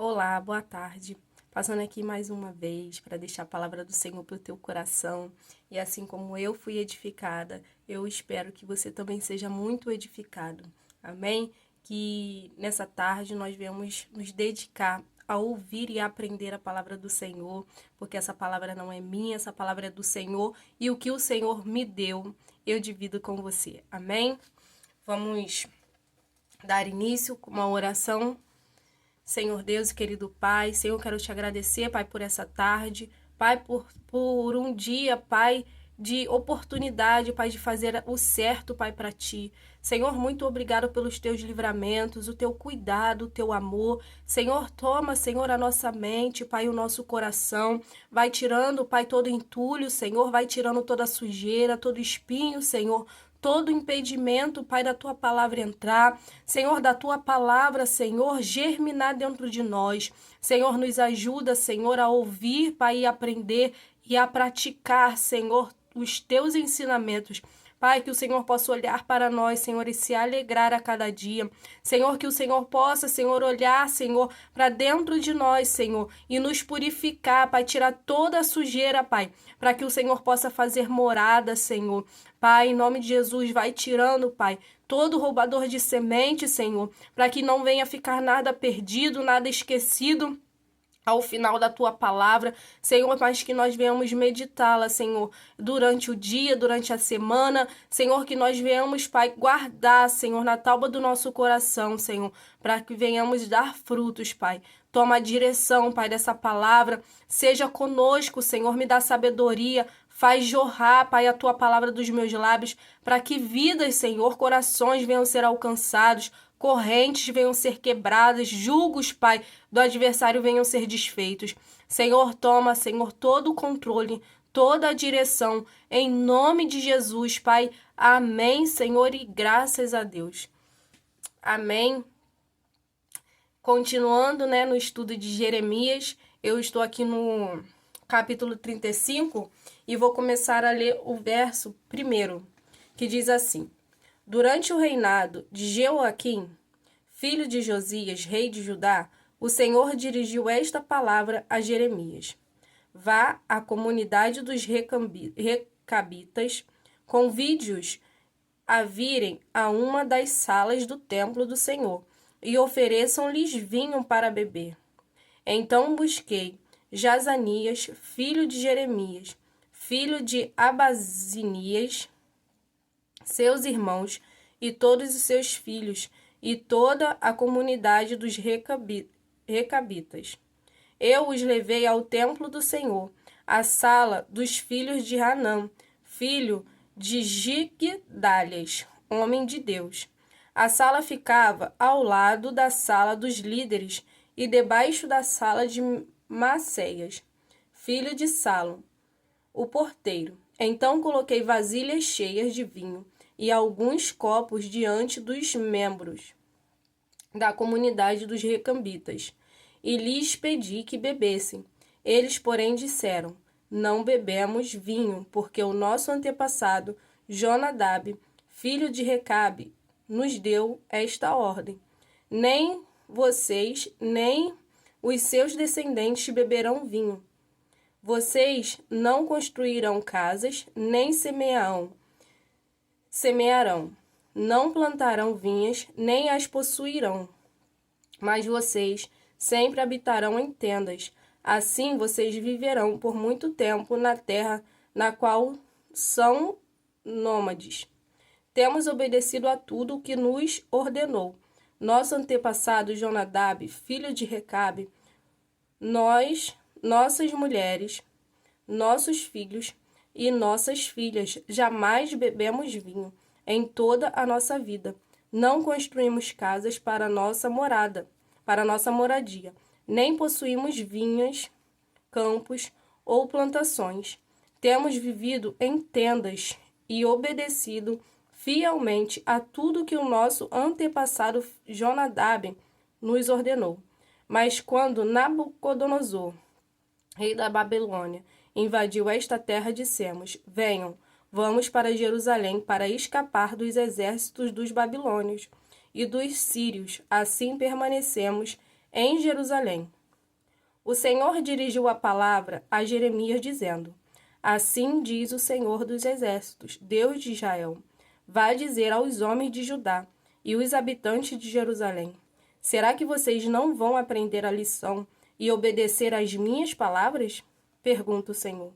Olá, boa tarde. Passando aqui mais uma vez para deixar a palavra do Senhor para o teu coração. E assim como eu fui edificada, eu espero que você também seja muito edificado. Amém? Que nessa tarde nós venhamos nos dedicar a ouvir e a aprender a palavra do Senhor, porque essa palavra não é minha, essa palavra é do Senhor e o que o Senhor me deu, eu divido com você. Amém? Vamos dar início com uma oração. Senhor Deus e querido Pai, Senhor, quero te agradecer, Pai, por essa tarde, Pai, por um dia, Pai, de oportunidade, Pai, de fazer o certo, Pai, para Ti. Senhor, muito obrigado pelos Teus livramentos, o Teu cuidado, o Teu amor. Senhor, toma, Senhor, a nossa mente, Pai, o nosso coração. Vai tirando, Pai, todo entulho, Senhor, vai tirando toda a sujeira, todo espinho, Senhor, todo impedimento, Pai, da Tua palavra entrar. Senhor, da Tua palavra, Senhor, germinar dentro de nós. Senhor, nos ajuda, Senhor, a ouvir, Pai, e aprender e a praticar, Senhor, os Teus ensinamentos. Pai, que o Senhor possa olhar para nós, Senhor, e se alegrar a cada dia. Senhor, que o Senhor possa, Senhor, olhar, Senhor, para dentro de nós, Senhor, e nos purificar, Pai, tirar toda a sujeira, Pai, para que o Senhor possa fazer morada, Senhor. Pai, em nome de Jesus, vai tirando, Pai, todo roubador de semente, Senhor, para que não venha ficar nada perdido, nada esquecido ao final da tua palavra, Senhor, mas que nós venhamos meditá-la, Senhor, durante o dia, durante a semana, Senhor, que nós venhamos, Pai, guardar, Senhor, na tábua do nosso coração, Senhor, para que venhamos dar frutos, Pai. Toma a direção, Pai, dessa palavra, seja conosco, Senhor, me dá sabedoria, faz jorrar, Pai, a tua palavra dos meus lábios, para que vidas, Senhor, corações venham ser alcançados, correntes venham ser quebradas, julgos, Pai, do adversário venham ser desfeitos. Senhor, toma, Senhor, todo o controle, toda a direção, em nome de Jesus, Pai. Amém, Senhor, e graças a Deus. Amém. Continuando, né, no estudo de Jeremias, eu estou aqui no capítulo 35 e vou começar a ler o verso primeiro, que diz assim: Durante o reinado de Jeoaquim, filho de Josias, rei de Judá, o Senhor dirigiu esta palavra a Jeremias: Vá à comunidade dos recabitas, convide-os a virem a uma das salas do templo do Senhor e ofereçam-lhes vinho para beber. Então busquei Jazanias, filho de Jeremias, filho de Abazinias, seus irmãos e todos os seus filhos, e toda a comunidade dos recabitas. Eu os levei ao templo do Senhor, à sala dos filhos de Hanã, filho de Gigdalias, homem de Deus. A sala ficava ao lado da sala dos líderes e debaixo da sala de Maceias, filho de Salom, o porteiro. Então coloquei vasilhas cheias de vinho e alguns copos diante dos membros da comunidade dos recambitas, e lhes pedi que bebessem. Eles, porém, disseram: Não bebemos vinho, porque o nosso antepassado, Jonadab, filho de Recabe, nos deu esta ordem: Nem vocês, nem os seus descendentes beberão vinho. Vocês não construirão casas, nem semearão, não plantarão vinhas, nem as possuirão. Mas vocês sempre habitarão em tendas. Assim vocês viverão por muito tempo na terra na qual são nômades. Temos obedecido a tudo o que nos ordenou nosso antepassado Jonadab, filho de Recabe, nossas mulheres, nossos filhos e nossas filhas. Jamais bebemos vinho em toda a nossa vida. Não construímos casas para nossa moradia, nem possuímos vinhas, campos ou plantações. Temos vivido em tendas e obedecido fielmente a tudo que o nosso antepassado Jonadab nos ordenou. Mas quando Nabucodonosor, rei da Babilônia, invadiu esta terra, dissemos: Venham, vamos para Jerusalém para escapar dos exércitos dos babilônios e dos sírios. Assim permanecemos em Jerusalém. O Senhor dirigiu a palavra a Jeremias, dizendo: Assim diz o Senhor dos Exércitos, Deus de Israel: Vai dizer aos homens de Judá e os habitantes de Jerusalém: Será que vocês não vão aprender a lição e obedecer às minhas palavras? Pergunta o Senhor.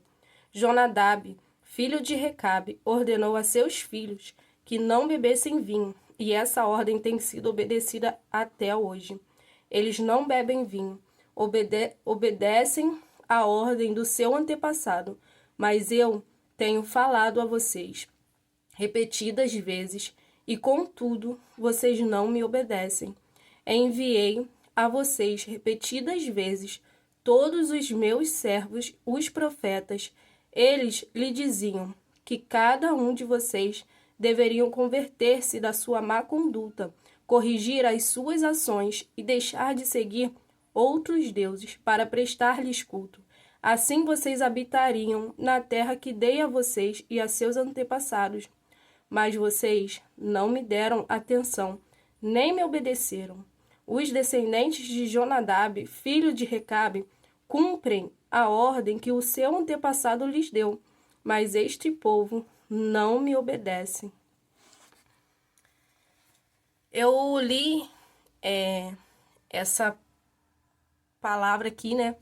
Jonadab, filho de Recabe, ordenou a seus filhos que não bebessem vinho, e essa ordem tem sido obedecida até hoje. Eles não bebem vinho, obedecem à ordem do seu antepassado, mas eu tenho falado a vocês repetidas vezes, e contudo vocês não me obedecem. Enviei a vocês repetidas vezes todos os meus servos, os profetas. Eles lhe diziam que cada um de vocês deveriam converter-se da sua má conduta, corrigir as suas ações e deixar de seguir outros deuses para prestar-lhes culto. Assim vocês habitariam na terra que dei a vocês e a seus antepassados. Mas vocês não me deram atenção, nem me obedeceram. Os descendentes de Jonadab, filho de Recabe, cumprem a ordem que o seu antepassado lhes deu, mas este povo não me obedece. Eu li essa palavra aqui, né?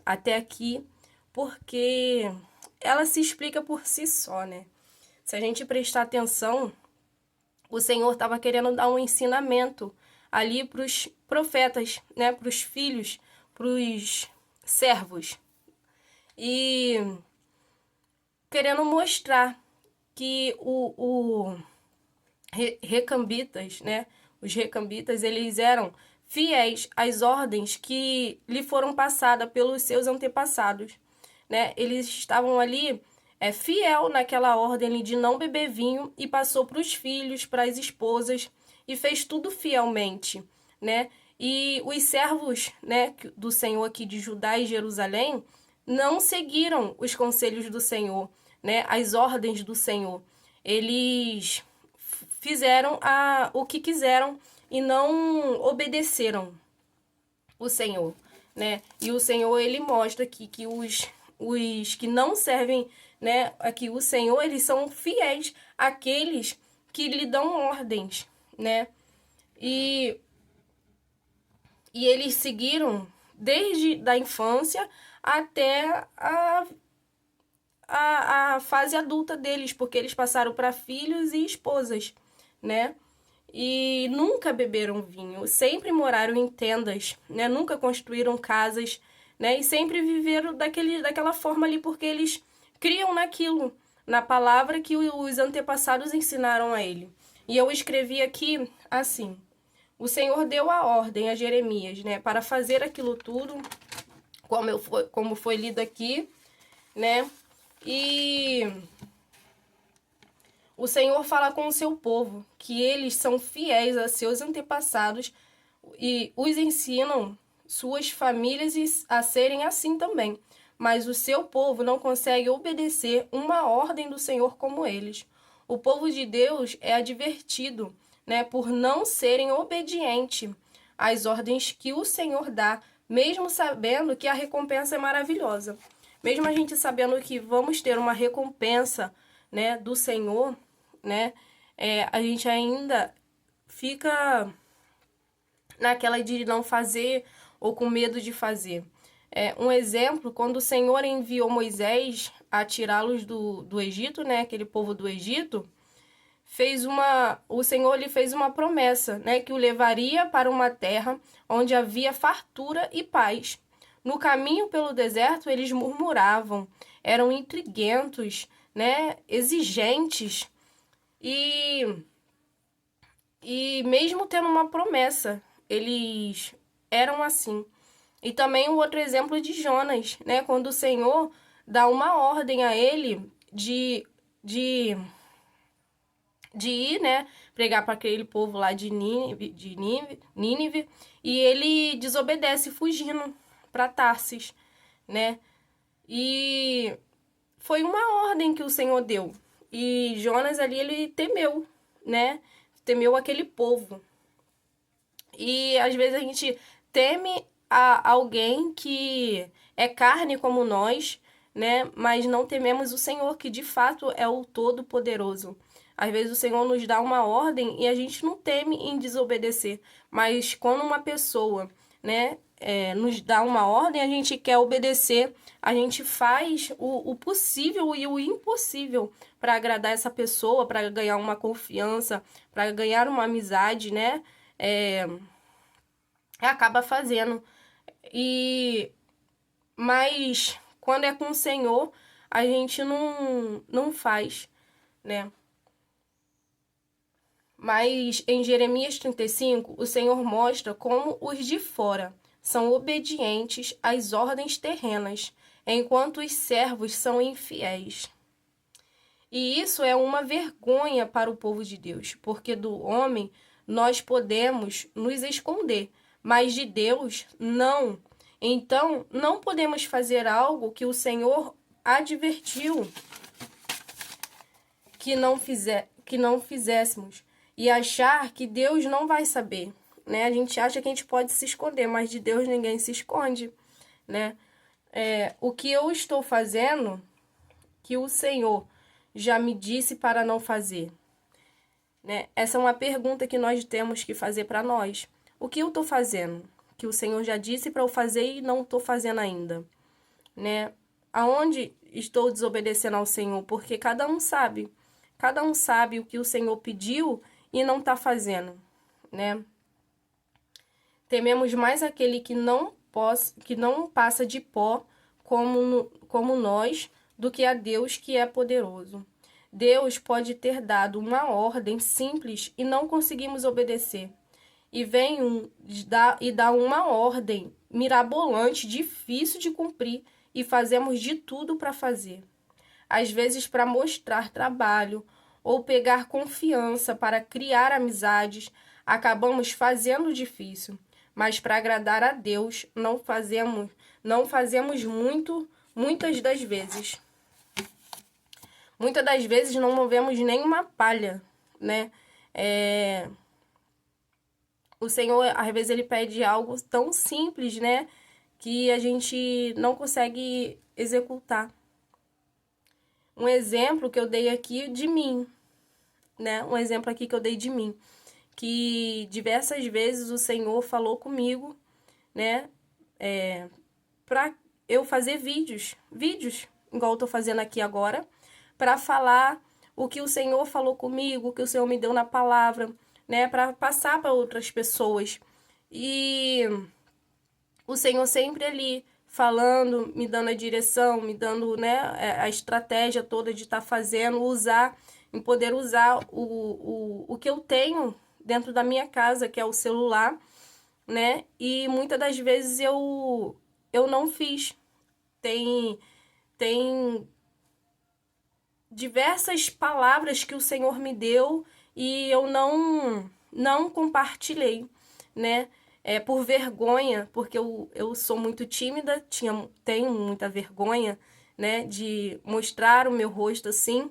Até aqui, porque ela se explica por si só, né? Se a gente prestar atenção, o Senhor estava querendo dar um ensinamento ali para os profetas, né? Para os filhos, para os servos. E querendo mostrar que recambitas, né? Os recambitas, eles eram fiéis às ordens que lhe foram passadas pelos seus antepassados, né? Eles estavam ali fiel naquela ordem de não beber vinho e passou para os filhos, para as esposas e fez tudo fielmente, né? E os servos, né, do Senhor aqui de Judá e Jerusalém não seguiram os conselhos do Senhor, né? As ordens do Senhor. Eles fizeram o que quiseram e não obedeceram o Senhor, né? E o Senhor, ele mostra aqui que os que não servem, né, aqui o Senhor, eles são fiéis àqueles que lhe dão ordens, né? E eles seguiram desde da infância até a fase adulta deles, porque eles passaram para filhos e esposas, né? E nunca beberam vinho, sempre moraram em tendas, né? Nunca construíram casas, né? E sempre viveram daquela forma ali, porque eles criam naquilo, na palavra que os antepassados ensinaram a ele. E eu escrevi aqui assim: o Senhor deu a ordem a Jeremias, né, para fazer aquilo tudo, como foi lido aqui, né? E o Senhor fala com o seu povo que eles são fiéis a seus antepassados e os ensinam suas famílias a serem assim também. Mas o seu povo não consegue obedecer uma ordem do Senhor como eles. O povo de Deus é advertido, né, por não serem obedientes às ordens que o Senhor dá, mesmo sabendo que a recompensa é maravilhosa. Mesmo a gente sabendo que vamos ter uma recompensa, né, do Senhor, né, a gente ainda fica naquela de não fazer ou com medo de fazer. Um exemplo, quando o Senhor enviou Moisés a tirá-los do Egito, né, aquele povo do Egito, o Senhor lhe fez uma promessa, né, que o levaria para uma terra onde havia fartura e paz. No caminho pelo deserto, eles murmuravam, eram intriguentos, né, exigentes, e mesmo tendo uma promessa, eles eram assim. E também um outro exemplo de Jonas, né, quando o Senhor dá uma ordem a ele de ir, né, pregar para aquele povo lá de Nínive, e ele desobedece fugindo para Tarsis, né? E foi uma ordem que o Senhor deu. E Jonas ali, ele temeu, né? Temeu aquele povo. E às vezes a gente teme a alguém que é carne como nós, né? Mas não tememos o Senhor, que de fato é o Todo-Poderoso. Às vezes o Senhor nos dá uma ordem e a gente não teme em desobedecer. Mas quando uma pessoa, né, nos dá uma ordem, a gente quer obedecer, a gente faz o possível e o impossível para agradar essa pessoa, para ganhar uma confiança, para ganhar uma amizade, né? É, acaba fazendo. E mas quando é com o Senhor, a gente não faz, né? Mas em Jeremias 35, o Senhor mostra como os de fora são obedientes às ordens terrenas, enquanto os servos são infiéis. E isso é uma vergonha para o povo de Deus, porque do homem nós podemos nos esconder, mas de Deus não. Então, não podemos fazer algo que o Senhor advertiu que não fizéssemos e achar que Deus não vai saber, né? A gente acha que a gente pode se esconder, mas de Deus ninguém se esconde, né? O que eu estou fazendo, que o Senhor já me disse para não fazer, né? Essa é uma pergunta que nós temos que fazer para nós. O que eu estou fazendo? Que o Senhor já disse para eu fazer e não estou fazendo ainda, né? Aonde estou desobedecendo ao Senhor? Porque cada um sabe o que o Senhor pediu e não está fazendo, né? Tememos mais aquele que não passa de pó como nós, do que a Deus que é poderoso. Deus pode ter dado uma ordem simples e não conseguimos obedecer. E vem e dá uma ordem mirabolante, difícil de cumprir, e fazemos de tudo para fazer. Às vezes para mostrar trabalho ou pegar confiança para criar amizades, acabamos fazendo difícil, mas para agradar a Deus não fazemos muitas das vezes. Muitas das vezes não movemos nem uma palha, né? O Senhor, às vezes, ele pede algo tão simples, né? Que a gente não consegue executar. Um exemplo que eu dei aqui de mim, né? Um exemplo aqui que eu dei de mim. Que diversas vezes o Senhor falou comigo, né? Pra eu fazer vídeos, igual eu tô fazendo aqui agora, para falar o que o Senhor falou comigo, o que o Senhor me deu na palavra, né, para passar para outras pessoas. E o Senhor sempre ali falando, me dando a direção, me dando, né, a estratégia toda de estar fazendo, em poder usar o que eu tenho dentro da minha casa, que é o celular, né? E muitas das vezes eu não fiz. Tem diversas palavras que o Senhor me deu e eu não compartilhei, né? Por vergonha, porque eu sou muito tímida, tenho muita vergonha, né, de mostrar o meu rosto assim.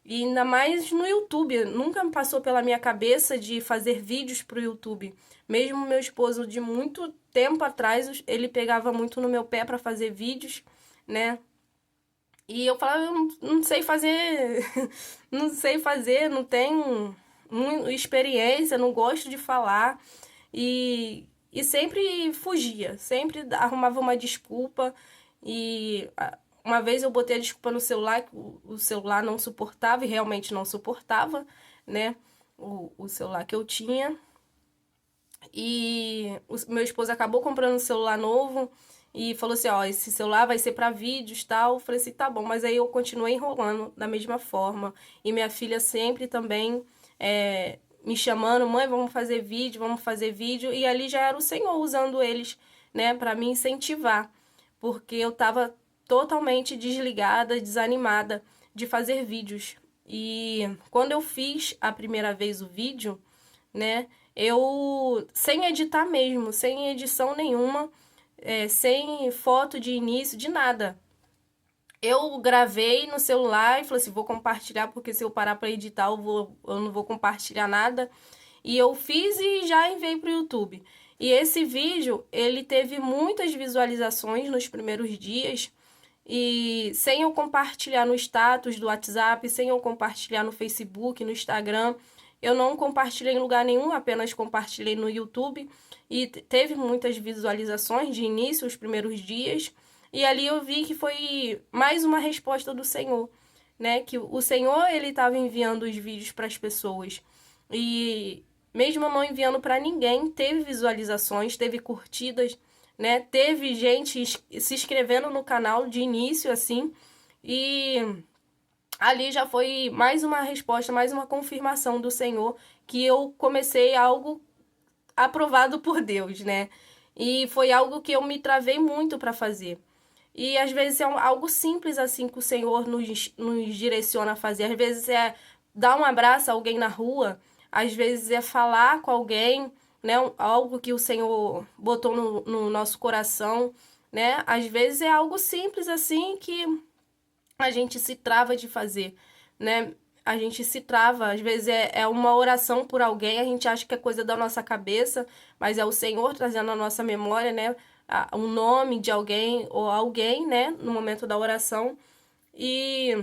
E ainda mais no YouTube, nunca me passou pela minha cabeça de fazer vídeos pro YouTube. Mesmo meu esposo, de muito tempo atrás, ele pegava muito no meu pé para fazer vídeos, né? E eu falava, eu não sei fazer, não sei fazer, não tenho experiência, não gosto de falar. E sempre fugia, sempre arrumava uma desculpa. E uma vez eu botei a desculpa no celular, que o celular não suportava, e realmente não suportava, né? O celular que eu tinha. E meu esposo acabou comprando um celular novo e falou assim, ó, esse celular vai ser para vídeos e tal. Eu falei assim, tá bom, mas aí eu continuei enrolando da mesma forma. E minha filha sempre também me chamando, mãe, vamos fazer vídeo. E ali já era o Senhor usando eles, né, para me incentivar. Porque eu tava totalmente desligada, desanimada de fazer vídeos. E quando eu fiz a primeira vez o vídeo, né, eu, sem editar mesmo, sem edição nenhuma, sem foto de início, de nada. Eu gravei no celular e falei assim, vou compartilhar, porque se eu parar para editar, eu não vou compartilhar nada. E eu fiz e já enviei para o YouTube. E esse vídeo, ele teve muitas visualizações nos primeiros dias. E sem eu compartilhar no status do WhatsApp, sem eu compartilhar no Facebook, no Instagram, eu não compartilhei em lugar nenhum, apenas compartilhei no YouTube. E teve muitas visualizações de início, os primeiros dias. E ali eu vi que foi mais uma resposta do Senhor, né? Que o Senhor, ele estava enviando os vídeos para as pessoas. E mesmo eu não enviando para ninguém, teve visualizações, teve curtidas, né? Teve gente se inscrevendo no canal de início, assim. E ali já foi mais uma resposta, mais uma confirmação do Senhor que eu comecei algo aprovado por Deus, né? E foi algo que eu me travei muito para fazer. E às vezes é algo simples assim que o Senhor nos direciona a fazer. Às vezes é dar um abraço a alguém na rua, às vezes é falar com alguém, né? Algo que o Senhor botou no nosso coração, né? Às vezes é algo simples assim que a gente se trava de fazer, né? A gente se trava, às vezes é uma oração por alguém, a gente acha que é coisa da nossa cabeça, mas é o Senhor trazendo à nossa memória, né? Um nome de alguém ou alguém, né? No momento da oração. E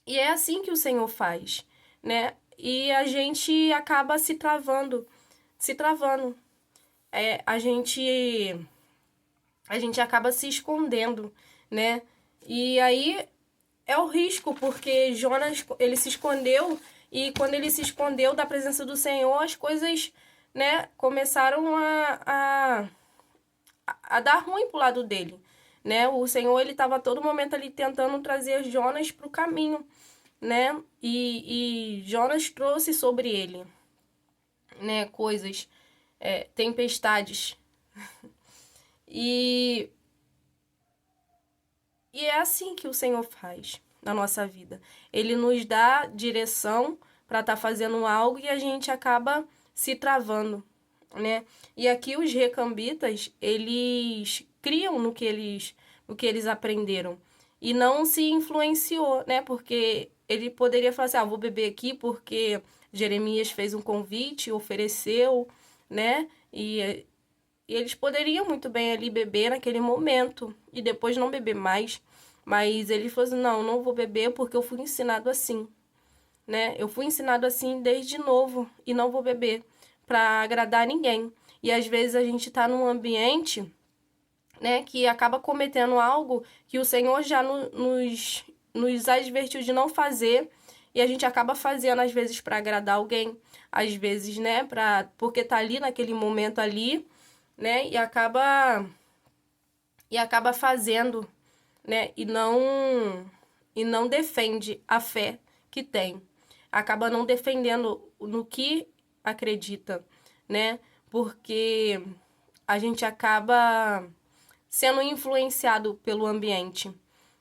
é assim que o Senhor faz, né? E a gente acaba se travando, se travando. A gente acaba se escondendo, né? E aí é o risco, porque Jonas, ele se escondeu, e quando ele se escondeu da presença do Senhor, as coisas, né, começaram a dar ruim pro lado dele, né? O Senhor, ele estava a todo momento ali tentando trazer Jonas pro caminho, né? E Jonas trouxe sobre ele, né, coisas, tempestades. E é assim que o Senhor faz na nossa vida. Ele nos dá direção para estar fazendo algo e a gente acaba se travando, né? E aqui os recambitas, eles criam no que eles aprenderam e não se influenciou, né? Porque ele poderia falar assim, vou beber aqui porque Jeremias fez um convite, ofereceu, né? E eles poderiam muito bem ali beber naquele momento e depois não beber mais. Mas ele falou assim, não vou beber porque eu fui ensinado assim, né? Eu fui ensinado assim desde novo e não vou beber para agradar ninguém. E às vezes a gente tá num ambiente, né, que acaba cometendo algo que o Senhor já nos advertiu de não fazer e a gente acaba fazendo às vezes para agradar alguém, às vezes, né, porque tá ali naquele momento ali, né, e acaba fazendo, né, e não defende a fé que tem. Acaba não defendendo no que acredita, né? Porque a gente acaba sendo influenciado pelo ambiente,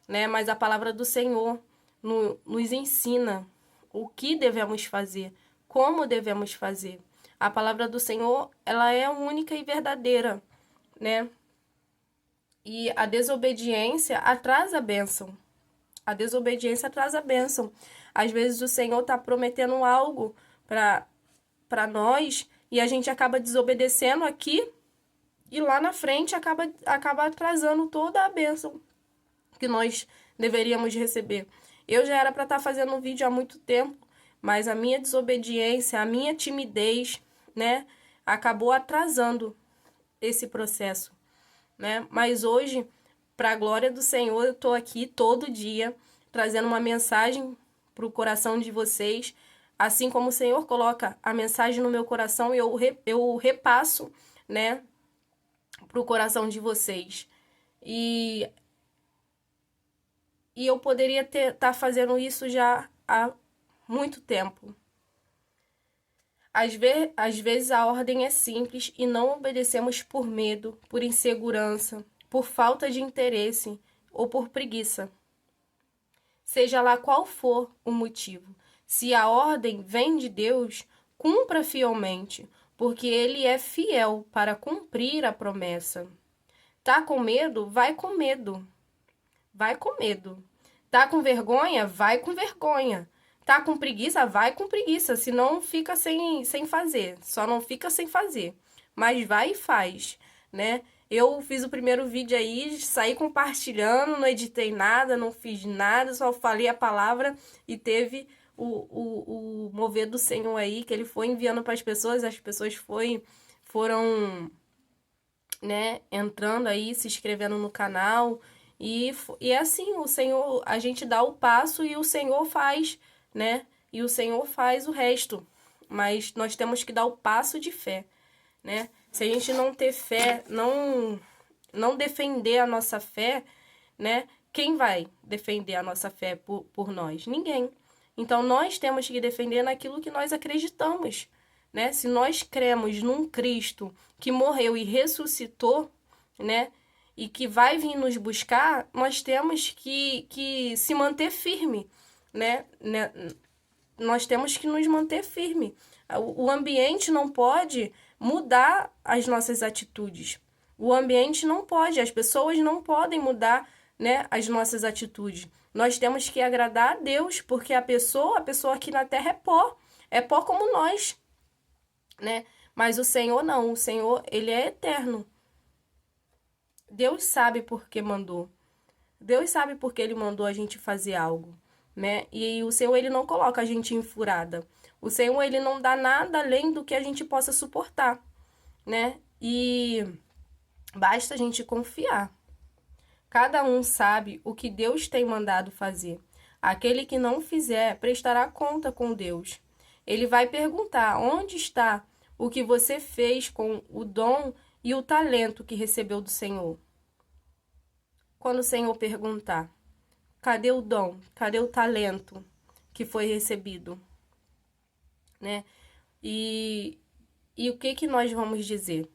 né? Mas a palavra do Senhor nos ensina o que devemos fazer, como devemos fazer. A palavra do Senhor, ela é única e verdadeira, né? E a desobediência atrasa a bênção. A desobediência atrasa a bênção. Às vezes o Senhor está prometendo algo para nós e a gente acaba desobedecendo aqui e lá na frente acaba atrasando toda a bênção que nós deveríamos receber. Eu já era para estar fazendo um vídeo há muito tempo, mas a minha desobediência, a minha timidez, né, acabou atrasando esse processo, né? Mas hoje, para a glória do Senhor, eu estou aqui todo dia trazendo uma mensagem para o coração de vocês, assim como o Senhor coloca a mensagem no meu coração, eu repasso, né, para o coração de vocês. E eu poderia estar fazendo isso já há muito tempo. Às vezes a ordem é simples e não obedecemos por medo, por insegurança, por falta de interesse ou por preguiça. Seja lá qual for o motivo, se a ordem vem de Deus, cumpra fielmente, porque Ele é fiel para cumprir a promessa. Tá com medo? Vai com medo. Vai com medo. Tá com vergonha? Vai com vergonha. Tá com preguiça? Vai com preguiça, senão fica sem fazer. Só não fica sem fazer. Mas vai e faz, né? Eu fiz o primeiro vídeo aí, saí compartilhando, não editei nada, não fiz nada, só falei a palavra e teve o mover do Senhor aí, que ele foi enviando para as pessoas foram, né, entrando aí, se inscrevendo no canal. E é assim, o Senhor, a gente dá o passo e o Senhor faz, né? E o Senhor faz o resto. Mas nós temos que dar o passo de fé, né? Se a gente não ter fé, não defender a nossa fé, né? Quem vai defender a nossa fé por nós? Ninguém. Então, nós temos que defender naquilo que nós acreditamos, né? Se nós cremos num Cristo que morreu e ressuscitou, né? E que vai vir nos buscar, nós temos que se manter firme, né? Nós temos que nos manter firme. O ambiente não pode mudar as nossas atitudes. O ambiente não pode, as pessoas não podem mudar, né, as nossas atitudes. Nós temos que agradar a Deus, porque a pessoa aqui na terra é pó como nós, né? Mas o Senhor não, o Senhor, ele é eterno. Deus sabe por que mandou. Deus sabe por que ele mandou a gente fazer algo, né? E o Senhor, ele não coloca a gente em furada. O Senhor, ele não dá nada além do que a gente possa suportar, né? E basta a gente confiar. Cada um sabe o que Deus tem mandado fazer. Aquele que não fizer, prestará conta com Deus. Ele vai perguntar: onde está o que você fez com o dom e o talento que recebeu do Senhor? Quando o Senhor perguntar: cadê o dom? Cadê o talento que foi recebido? Né? E o que nós vamos dizer?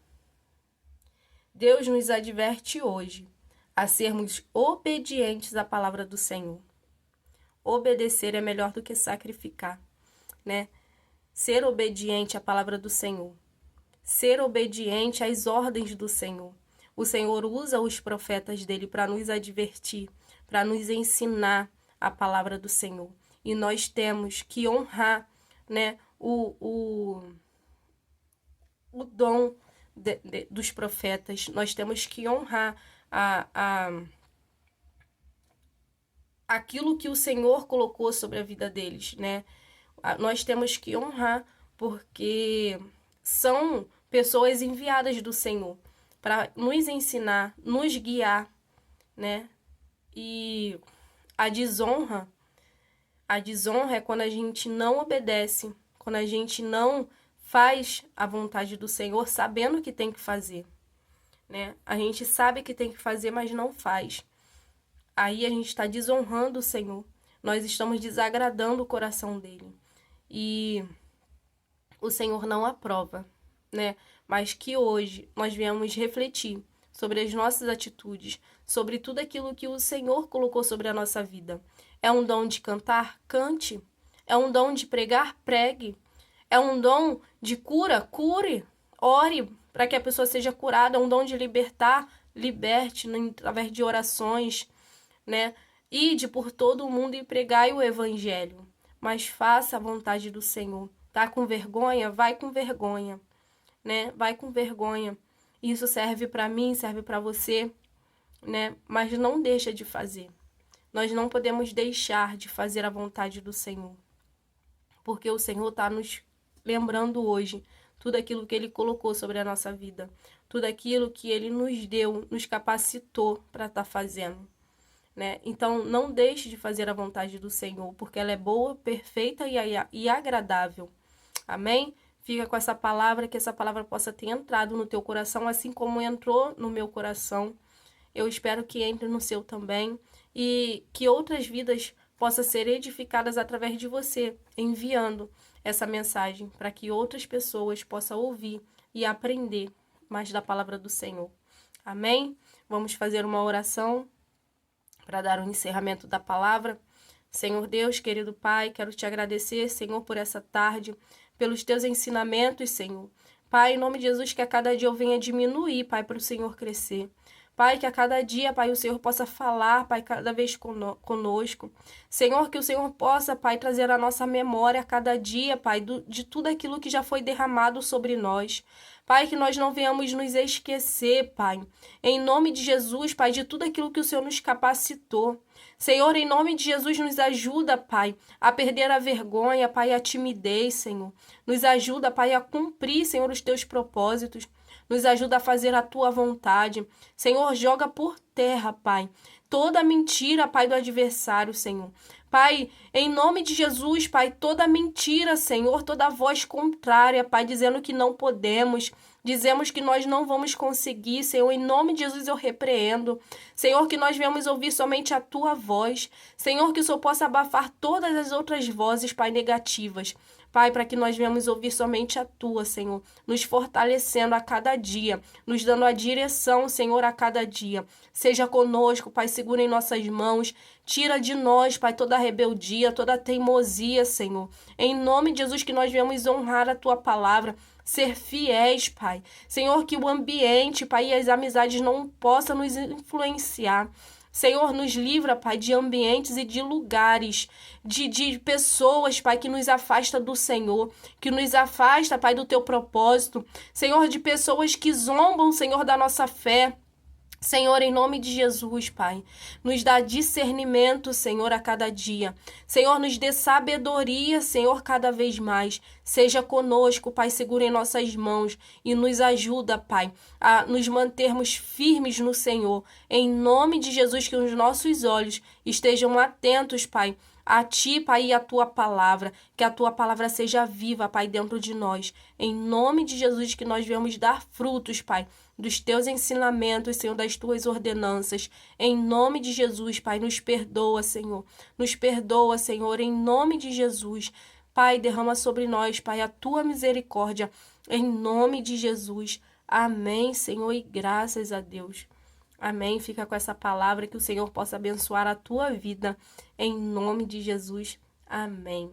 Deus nos adverte hoje a sermos obedientes à palavra do Senhor. Obedecer é melhor do que sacrificar, né? Ser obediente à palavra do Senhor. Ser obediente às ordens do Senhor. O Senhor usa os profetas dele para nos advertir, para nos ensinar a palavra do Senhor. E nós temos que honrar, né, o dom dos profetas. Nós temos que honrar aquilo que o Senhor colocou sobre a vida deles, né? Nós temos que honrar, porque são pessoas enviadas do Senhor para nos ensinar, nos guiar, né? E a desonra é quando a gente não obedece, quando a gente não faz a vontade do Senhor sabendo o que tem que fazer, né? A gente sabe que tem que fazer, mas não faz. Aí a gente está desonrando o Senhor. Nós estamos desagradando o coração dele. E o Senhor não aprova, né? Mas que hoje nós viemos refletir sobre as nossas atitudes, sobre tudo aquilo que o Senhor colocou sobre a nossa vida. É um dom de cantar? Cante. É um dom de pregar? Pregue. É um dom de cura? Cure. Ore para que a pessoa seja curada. É um dom de libertar? Liberte através de orações, né? Ide por todo o mundo e pregai o evangelho. Mas faça a vontade do Senhor. Tá com vergonha? Vai com vergonha, né? Vai com vergonha. Isso serve para mim, serve para você, né? Mas não deixa de fazer. Nós não podemos deixar de fazer a vontade do Senhor. Porque o Senhor está nos lembrando hoje tudo aquilo que ele colocou sobre a nossa vida. Tudo aquilo que ele nos deu, nos capacitou para estar fazendo, né? Então, não deixe de fazer a vontade do Senhor, porque ela é boa, perfeita e agradável. Amém? Fica com essa palavra, que essa palavra possa ter entrado no teu coração, assim como entrou no meu coração. Eu espero que entre no seu também e que outras vidas possam ser edificadas através de você, enviando essa mensagem para que outras pessoas possam ouvir e aprender mais da palavra do Senhor. Amém? Vamos fazer uma oração para dar o encerramento da palavra. Senhor Deus, querido Pai, quero te agradecer, Senhor, por essa tarde, pelos teus ensinamentos, Senhor. Pai, em nome de Jesus, que a cada dia eu venha diminuir, Pai, para o Senhor crescer. Pai, que a cada dia, Pai, o Senhor possa falar, Pai, cada vez conosco. Senhor, que o Senhor possa, Pai, trazer a nossa memória a cada dia, Pai, de tudo aquilo que já foi derramado sobre nós. Pai, que nós não venhamos nos esquecer, Pai. Em nome de Jesus, Pai, de tudo aquilo que o Senhor nos capacitou. Senhor, em nome de Jesus, nos ajuda, Pai, a perder a vergonha, Pai, a timidez, Senhor. Nos ajuda, Pai, a cumprir, Senhor, os teus propósitos. Nos ajuda a fazer a tua vontade. Senhor, joga por terra, Pai, toda mentira, Pai, do adversário, Senhor. Pai, em nome de Jesus, Pai, toda mentira, Senhor, toda voz contrária, Pai, dizendo que não podemos, dizemos que nós não vamos conseguir, Senhor, em nome de Jesus eu repreendo. Senhor, que nós venhamos ouvir somente a tua voz. Senhor, que o Senhor possa abafar todas as outras vozes, Pai, negativas. Pai, para que nós venhamos ouvir somente a tua, Senhor, nos fortalecendo a cada dia, nos dando a direção, Senhor, a cada dia. Seja conosco, Pai, segura em nossas mãos, tira de nós, Pai, toda a rebeldia, toda a teimosia, Senhor. Em nome de Jesus, que nós venhamos honrar a tua palavra, ser fiéis, Pai. Senhor, que o ambiente, Pai, e as amizades não possam nos influenciar. Senhor, nos livra, Pai, de ambientes e de lugares, de pessoas, Pai, que nos afasta do Senhor, que nos afasta, Pai, do teu propósito. Senhor, de pessoas que zombam, Senhor, da nossa fé. Senhor, em nome de Jesus, Pai, nos dá discernimento, Senhor, a cada dia. Senhor, nos dê sabedoria, Senhor, cada vez mais. Seja conosco, Pai, segura em nossas mãos e nos ajuda, Pai, a nos mantermos firmes no Senhor. Em nome de Jesus, que os nossos olhos estejam atentos, Pai, a ti, Pai, e a tua palavra, que a tua palavra seja viva, Pai, dentro de nós. Em nome de Jesus, que nós venhamos dar frutos, Pai, dos teus ensinamentos, Senhor, das tuas ordenanças. Em nome de Jesus, Pai, nos perdoa, Senhor. Nos perdoa, Senhor, em nome de Jesus. Pai, derrama sobre nós, Pai, a tua misericórdia. Em nome de Jesus. Amém, Senhor, e graças a Deus. Amém. Fica com essa palavra, que o Senhor possa abençoar a tua vida. Em nome de Jesus. Amém.